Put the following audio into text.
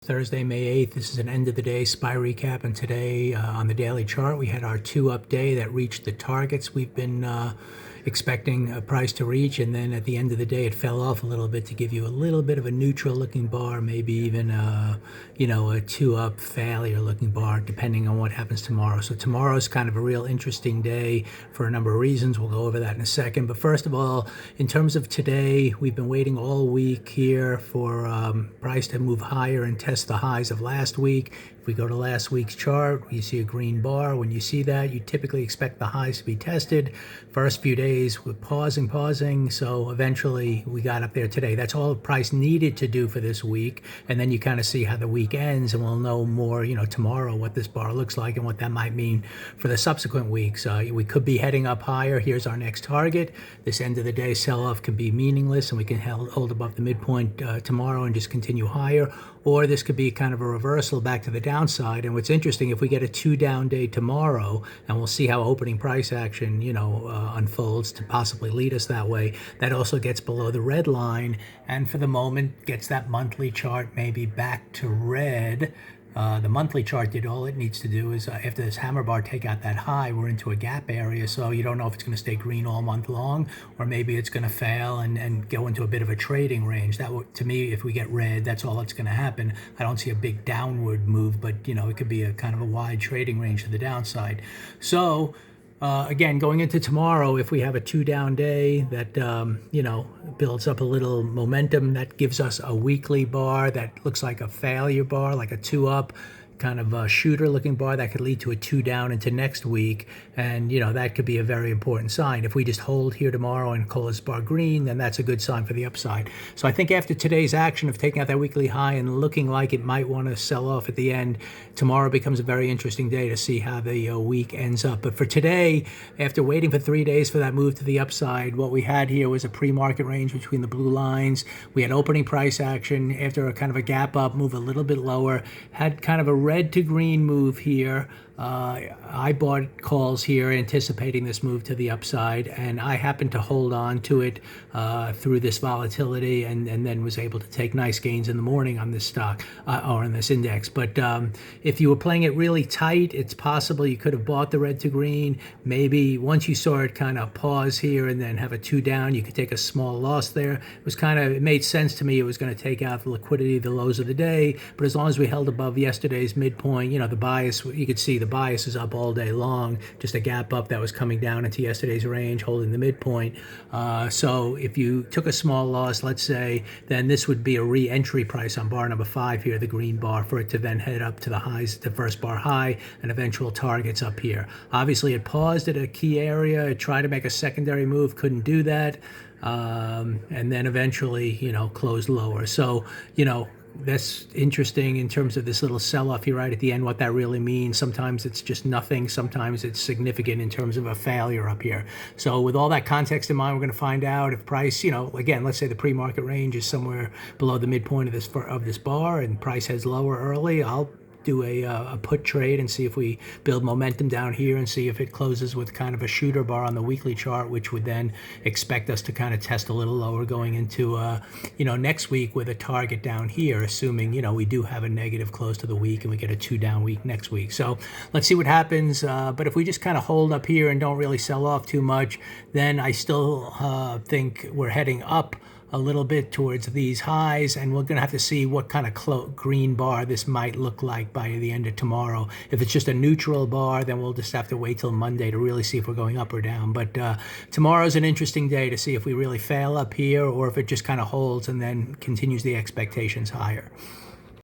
Thursday, May 8th. This is an end of the day SPY recap, and today on the daily chart we had our 2-up day that reached the targets we've been expecting a price to reach, and then at the end of the day it fell off a little bit to give you a little bit of a neutral looking bar, maybe even a 2-up failure looking bar, depending on what happens tomorrow. So tomorrow's kind of a real interesting day for a number of reasons. We'll go over that in a second. But first of all, in terms of today, we've been waiting all week here for price to move higher and test the highs of last week. If we go to last week's chart, you see a green bar. When you see that, you typically expect the highs to be tested. First few days with pausing, so eventually we got up there today. That's all the price needed to do for this week, and then you kind of see how the week ends, and we'll know more, tomorrow what this bar looks like and what that might mean for the subsequent weeks. We could be heading up higher. Here's our next target. This end of the day sell-off can be meaningless, and we can hold above the midpoint tomorrow and just continue higher. Or this could be kind of a reversal back to the downside. And what's interesting, if we get a 2-down day tomorrow, and we'll see how opening price action, unfolds to possibly lead us that way, that also gets below the red line, and for the moment gets that monthly chart maybe back to red. The monthly chart did all it needs to do is after this hammer bar take out that high, we're into a gap area, so you don't know if it's going to stay green all month long, or maybe it's going to fail and go into a bit of a trading range. That to me, if we get red, that's all that's going to happen. I don't see a big downward move, but it could be a kind of a wide trading range to the downside. So again, going into tomorrow, if we have a 2-down day that, builds up a little momentum, that gives us a weekly bar that looks like a failure bar, like a 2-up, kind of a shooter looking bar that could lead to a 2-down into next week. And that could be a very important sign. If we just hold here tomorrow and call this bar green, then that's a good sign for the upside. So I think after today's action of taking out that weekly high and looking like it might want to sell off at the end, tomorrow becomes a very interesting day to see how the week ends up. But for today, after waiting for 3 days for that move to the upside, what we had here was a pre-market range between the blue lines. We had opening price action after a kind of a gap up, move a little bit lower, had kind of a red to green move here. I bought calls here anticipating this move to the upside, and I happened to hold on to it through this volatility, and then was able to take nice gains in the morning on this stock or on this index. But if you were playing it really tight, it's possible you could have bought the red to green. Maybe once you saw it kind of pause here and then have a 2-down, you could take a small loss there. It made sense to me. It was going to take out the liquidity, the lows of the day, but as long as we held above yesterday's midpoint, the bias, you could see the bias is up all day long, just a gap up that was coming down into yesterday's range, holding the midpoint. So if you took a small loss, let's say, then this would be a re-entry price on bar number 5 here, the green bar, for it to then head up to the highs, the first bar high, and eventual targets up here. Obviously, it paused at a key area. It tried to make a secondary move, couldn't do that, and then eventually, closed lower. So, that's interesting in terms of this little sell-off here right at the end, what that really means. Sometimes it's just nothing. Sometimes it's significant in terms of a failure up here. So with all that context in mind, we're going to find out if price, again, let's say the pre-market range is somewhere below the midpoint of this bar and price heads lower early. I'll do a put trade and see if we build momentum down here and see if it closes with kind of a shooter bar on the weekly chart, which would then expect us to kind of test a little lower going into next week with a target down here, assuming we do have a negative close to the week and we get a 2-down week next week. So let's see what happens. But if we just kind of hold up here and don't really sell off too much, then I still think we're heading up a little bit towards these highs, and we're going to have to see what kind of green bar this might look like by the end of tomorrow. If it's just a neutral bar, then we'll just have to wait till Monday to really see if we're going up or down. But tomorrow's an interesting day to see if we really fail up here or if it just kind of holds and then continues the expectations higher.